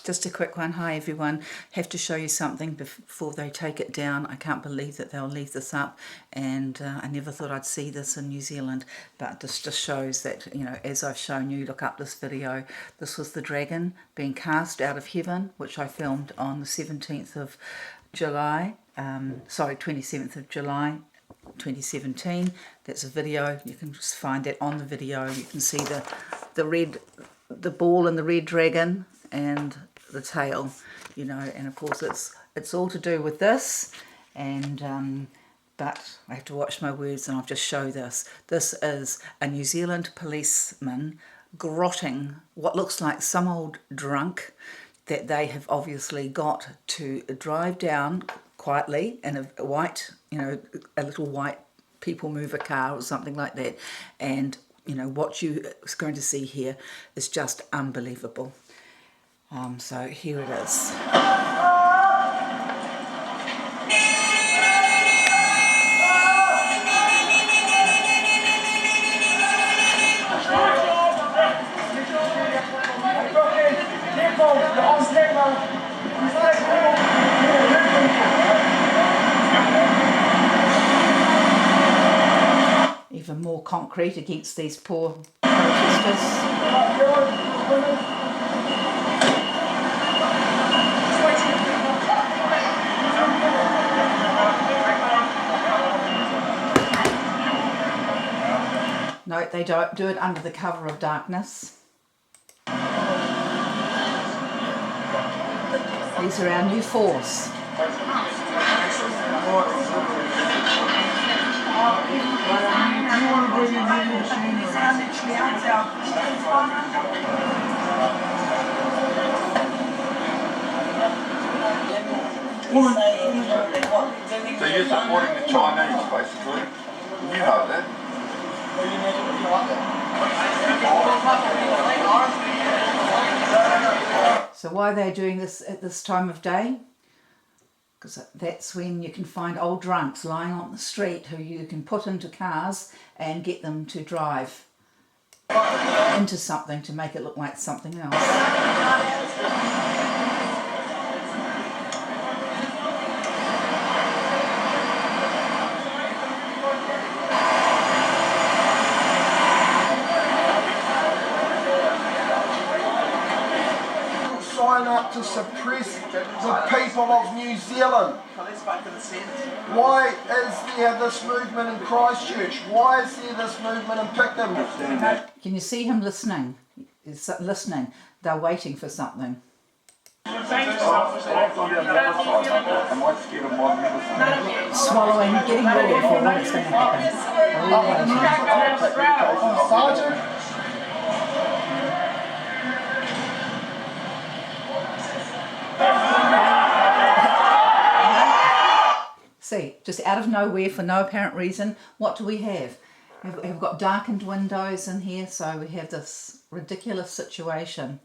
Just a quick one. Hi everyone. Have to show you something before they take it down. I can't believe that they'll leave this up, and I never thought I'd see this in New Zealand, but this just shows that, you know, as I've shown you, look up this video. This was the dragon being cast out of heaven, which I filmed on the 17th of July, 27th of July 2017. That's a video. You can just find that on the video. You can see the ball and the red dragon and the tail, you know, and of course it's all to do with this, and but I have to watch my words, and I'll just show this. This is a New Zealand policeman grotting what looks like some old drunk that they have obviously got to drive down quietly in a white, you know, a little white people mover car or something like that, and you know what you're going to see here is just unbelievable. So here it is. Even more concrete against these poor protesters. No, they don't do it under the cover of darkness. These are our new force. So you're supporting the Chinese, basically. You know that. So why are they doing this at this time of day? Because that's when you can find old drunks lying on the street who you can put into cars and get them to drive into something to make it look like something else. Sign up to suppress the people of New Zealand. Why is there this movement in Christchurch? Why is there this movement in Pickham? Can you see him listening? He's listening. They're waiting for something. Swallowing, getting ready for what is going to happen. Sergeant? See, just out of nowhere for no apparent reason, what do we have? We've got darkened windows in here, so we have this ridiculous situation.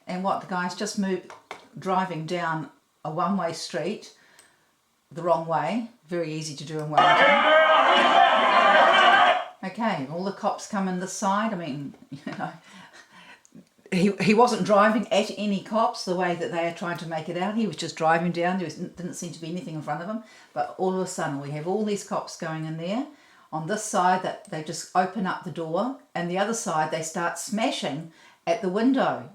And what, the guy's just driving down a one-way street the wrong way. Very easy to do in Wellington. Okay, all the cops come in this side. I mean, you know, he wasn't driving at any cops the way that they are trying to make it out. He was just driving down. There didn't seem to be anything in front of him. But all of a sudden we have all these cops going in there. On this side, that they just open up the door, and the other side they start smashing at the window.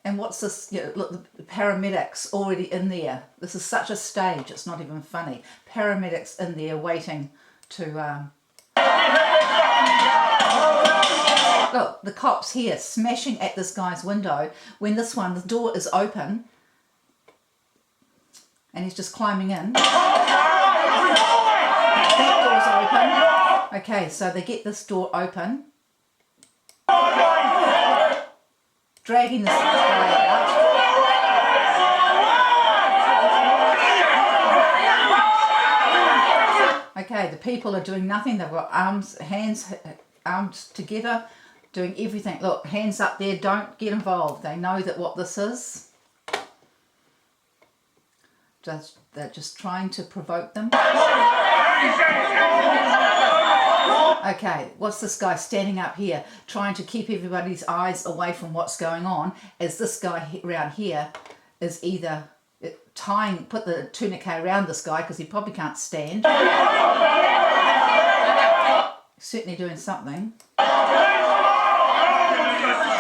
And what's this? You know, look, the paramedics already in there. This is such a stage, it's not even funny. Paramedics in there waiting to... Look, the cops here smashing at this guy's window when this one, the door is open and he's just climbing in. That door's open. Okay, so they get this door open. Dragging this guy out. Okay, the people are doing nothing. They've got hands armed together, doing everything. Look, hands up there, don't get involved. They know that what this is. they're just trying to provoke them. Okay, what's this guy standing up here trying to keep everybody's eyes away from what's going on, as this guy around here is either put the tourniquet around this guy because he probably can't stand. Certainly doing something.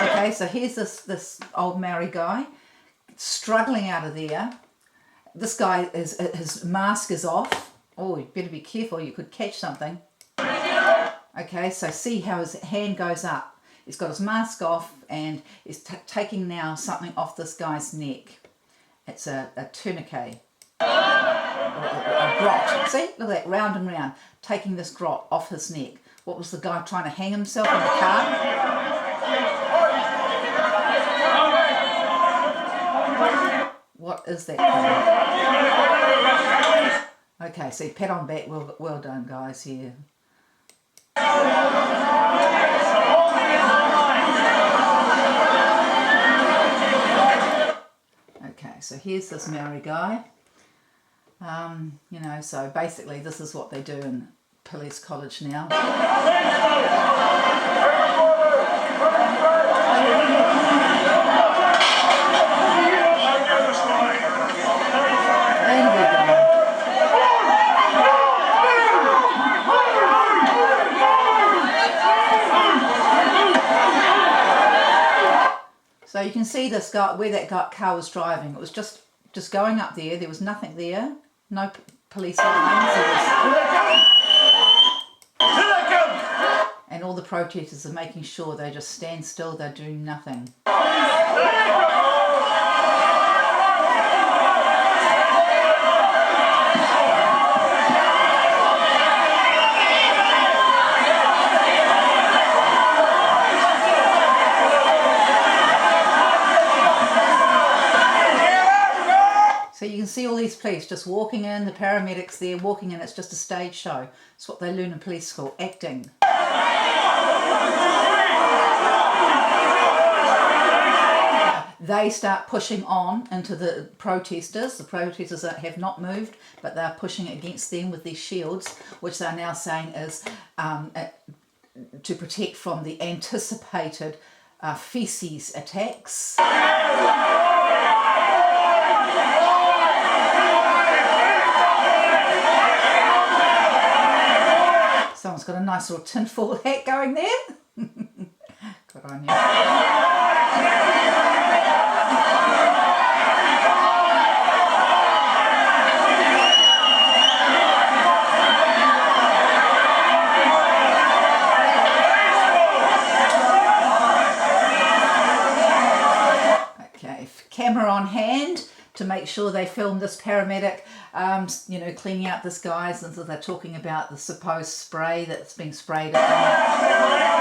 Okay, so here's this old Maori guy struggling out of there. This guy, his mask is off. Oh, you better be careful, you could catch something. Okay, so see how his hand goes up. He's got his mask off and he's taking now something off this guy's neck. It's a tourniquet. A grot. See, look at that, round and round. Taking this grot off his neck. What was the guy trying to hang himself in the car? What is that? Okay, so pat on back. Well done, guys. Here. Okay, so here's this Maori guy. You know, so basically this is what they do in police college now. And we go. So you can see this guy, where that car was driving. It was just going up there. There was nothing there. No police lines. And all the protesters are making sure they just stand still. They're doing nothing. So you can see all these police just walking in, the paramedics there walking in. It's just a stage show. It's what they learn in police school, acting. They start pushing on into the protesters. The protesters have not moved, but they're pushing against them with these shields, which they're now saying is to protect from the anticipated feces attacks. Someone's got a nice little tinfoil hat going there. Good on you. Okay, camera on hand to make sure they film this paramedic, you know, cleaning out this guy's, and so they're talking about the supposed spray that's being sprayed at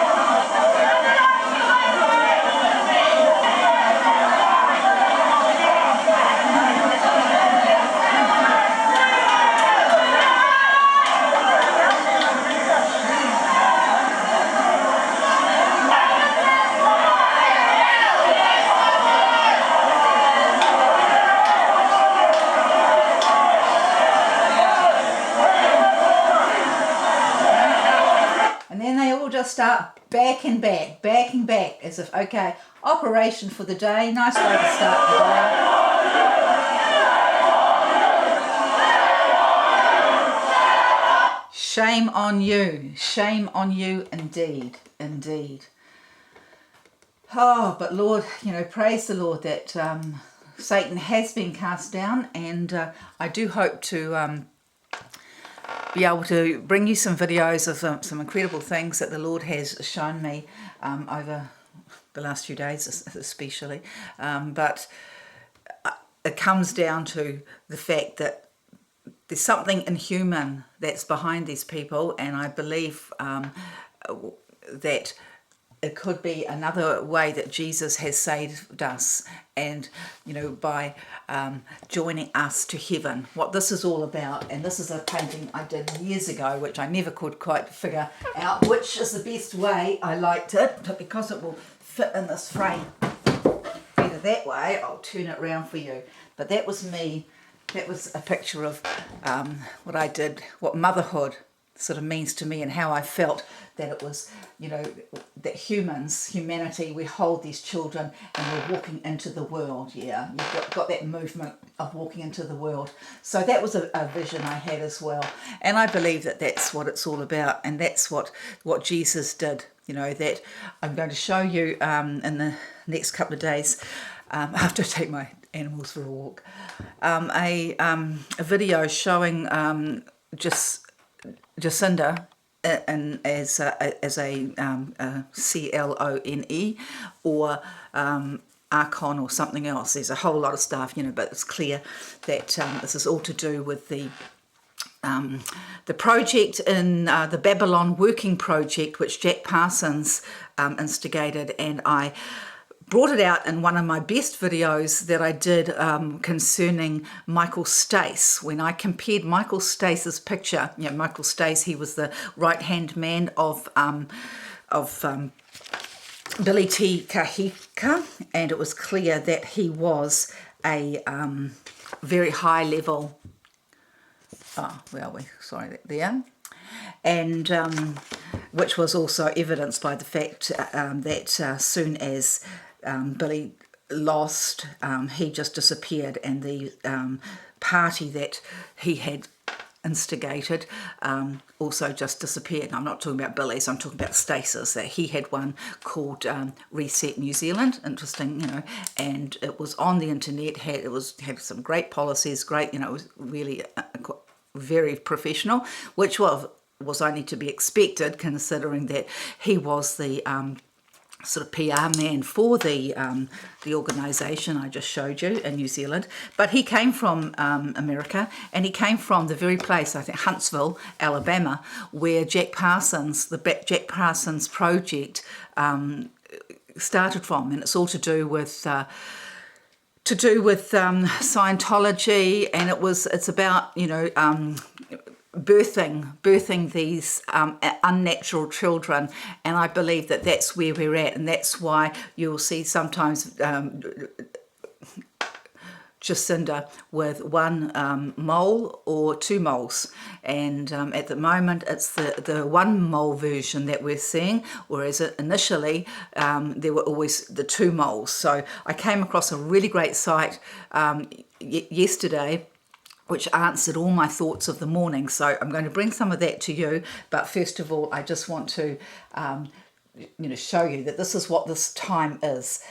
start backing back, as if, okay, operation for the day, nice way to start the day. Shame on you indeed, indeed. Oh, but Lord, you know, praise the Lord that Satan has been cast down, and I do hope to be able to bring you some videos of some incredible things that the Lord has shown me over the last few days especially. But it comes down to the fact that there's something inhuman that's behind these people, and I believe that it could be another way that Jesus has saved us, and you know, by joining us to heaven. What this is all about, and this is a painting I did years ago, which I never could quite figure out which is the best way. I liked it because it will fit in this frame. Either that way, I'll turn it round for you. But that was me that was a picture of what I did, what motherhood sort of means to me, and how I felt that it was, you know, that humanity, we hold these children and we're walking into the world. Yeah, you've got that movement of walking into the world. So that was a vision I had as well, and I believe that that's what it's all about, and that's what Jesus did. You know, that I'm going to show you in the next couple of days after I take my animals for a walk, a video showing Jacinda and as a CLONE or Archon or something else. There's a whole lot of stuff, you know, but it's clear that this is all to do with the project in the Babylon Working Project, which Jack Parsons instigated, and I brought it out in one of my best videos that I did concerning Michael Stace, when I compared Michael Stace's picture. You know, Michael Stace, he was the right-hand man of Billy T. Kahika, and it was clear that he was a very high-level, where are we? Sorry, there. And which was also evidenced by the fact that soon as Billy lost, he just disappeared, and the party that he had instigated also just disappeared. And I'm not talking about Billy's, I'm talking about Stace's, that he had one called Reset New Zealand. Interesting, you know, and it was on the internet, had some great policies, great, you know, it was really very professional, which was only to be expected, considering that he was the sort of PR man for the organisation I just showed you in New Zealand. But he came from America, and he came from the very place, I think Huntsville, Alabama, where Jack Parsons, the Jack Parsons project started from, and it's all to do with Scientology, and it's about, you know, birthing these unnatural children, and I believe that that's where we're at, and that's why you'll see sometimes Jacinda with one mole or two moles, and at the moment it's the one mole version that we're seeing, whereas initially there were always the two moles. So I came across a really great site yesterday which answered all my thoughts of the morning. So I'm going to bring some of that to you, but first of all I just want to you know, show you that this is what this time is,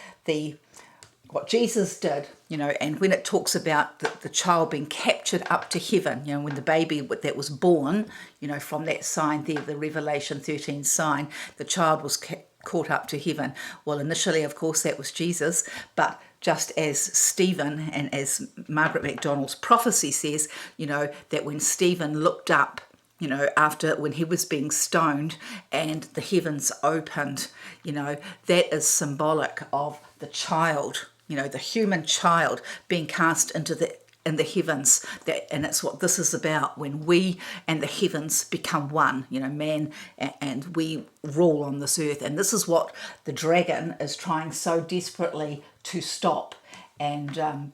what Jesus did, you know. And when it talks about the child being captured up to heaven, you know, when the baby that was born, you know, from that sign there, the Revelation 13 sign, the child was caught up to heaven. Well, initially, of course, that was Jesus, but just as Stephen and as Margaret MacDonald's prophecy says, you know, that when Stephen looked up, you know, when he was being stoned and the heavens opened, you know, that is symbolic of the child, you know, the human child being cast into the heavens. And it's what this is about, when we and the heavens become one, you know, man and we rule on this earth. And this is what the dragon is trying so desperately to stop, and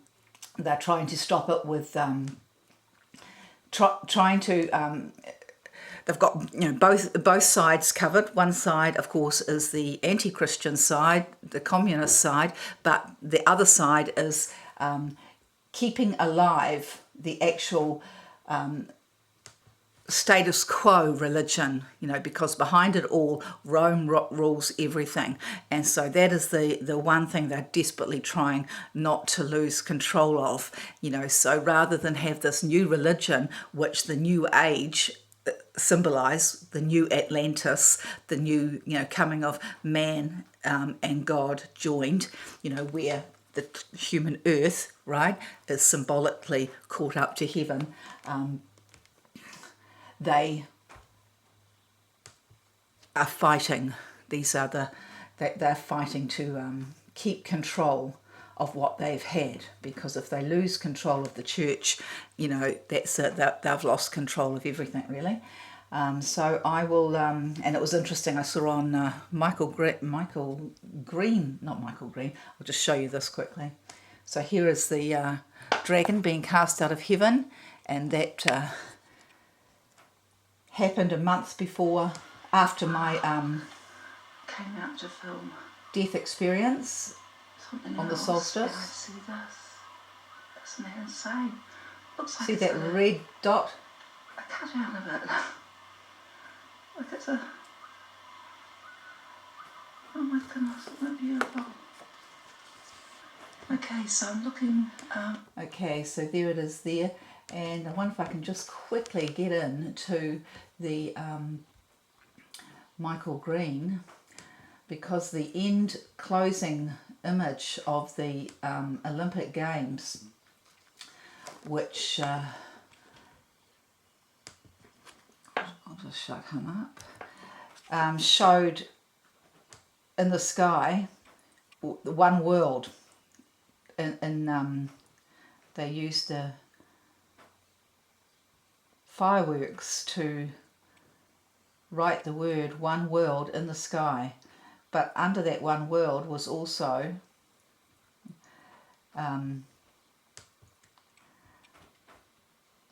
they're trying to stop it with trying to they've got, you know, both sides covered. One side, of course, is the anti-Christian side, the communist side, but the other side is keeping alive the actual status quo religion, you know, because behind it all, Rome rules everything. And so that is the one thing they're desperately trying not to lose control of, you know. So rather than have this new religion, which the new age symbolize, the new Atlantis, the new, you know, coming of man and God joined, you know, where the human earth, right, is symbolically caught up to heaven. They are fighting. They're fighting to keep control of what they've had, because if they lose control of the church, you know, that's it. They've lost control of everything, really. So I will, and it was interesting, I saw on Michael Green, not Michael Green, I'll just show you this quickly. So here is the dragon being cast out of heaven, and that happened a month before, after my Came out to film death experience something on the else. solstice. Yeah, I see this. Isn't that insane? Looks like See it's that got a red dot? cut out of it. Look, it's a... Oh my goodness, isn't that beautiful? Okay, so I'm looking... Okay, so there it is there, and I wonder if I can just quickly get into the Michael Green, because the end closing image of the Olympic Games, which I'll just shut him up, showed in the sky one world. They used the fireworks to write the word one world in the sky, but under that one world was also the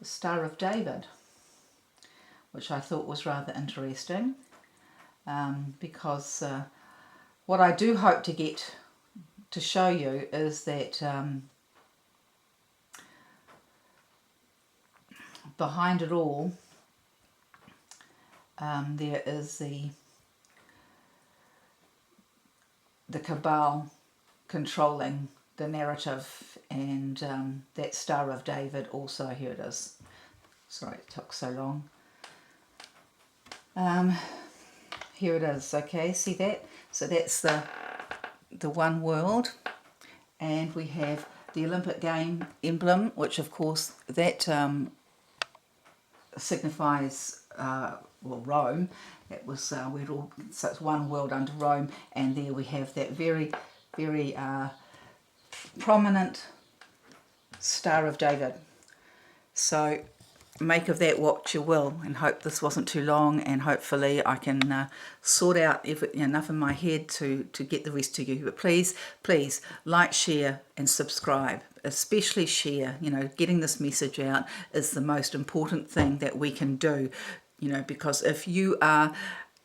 Star of David, which I thought was rather interesting, because what I do hope to get to show you is that behind it all there is the cabal controlling the narrative, and that Star of David also, here it is. Sorry it took so long. Here it is. Okay, see that? So that's the one world, and we have the Olympic game emblem, which of course that signifies well, Rome. It was where it all, so it's one world under Rome, and there we have that very prominent Star of David. So make of that what you will, and hope this wasn't too long, and hopefully I can sort out enough in my head to get the rest to you. But please like, share and subscribe, especially share. Getting this message out is the most important thing that we can do, because if you are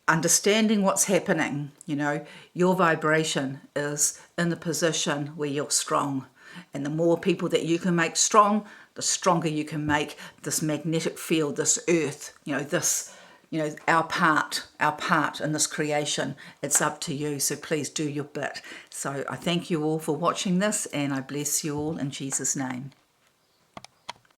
understanding what's happening, your vibration is in the position where you're strong, and the more people that you can make strong, the stronger you can make this magnetic field, this earth, this, our part in this creation. It's up to you, so please do your bit. So I thank you all for watching this, and I bless you all in Jesus' name.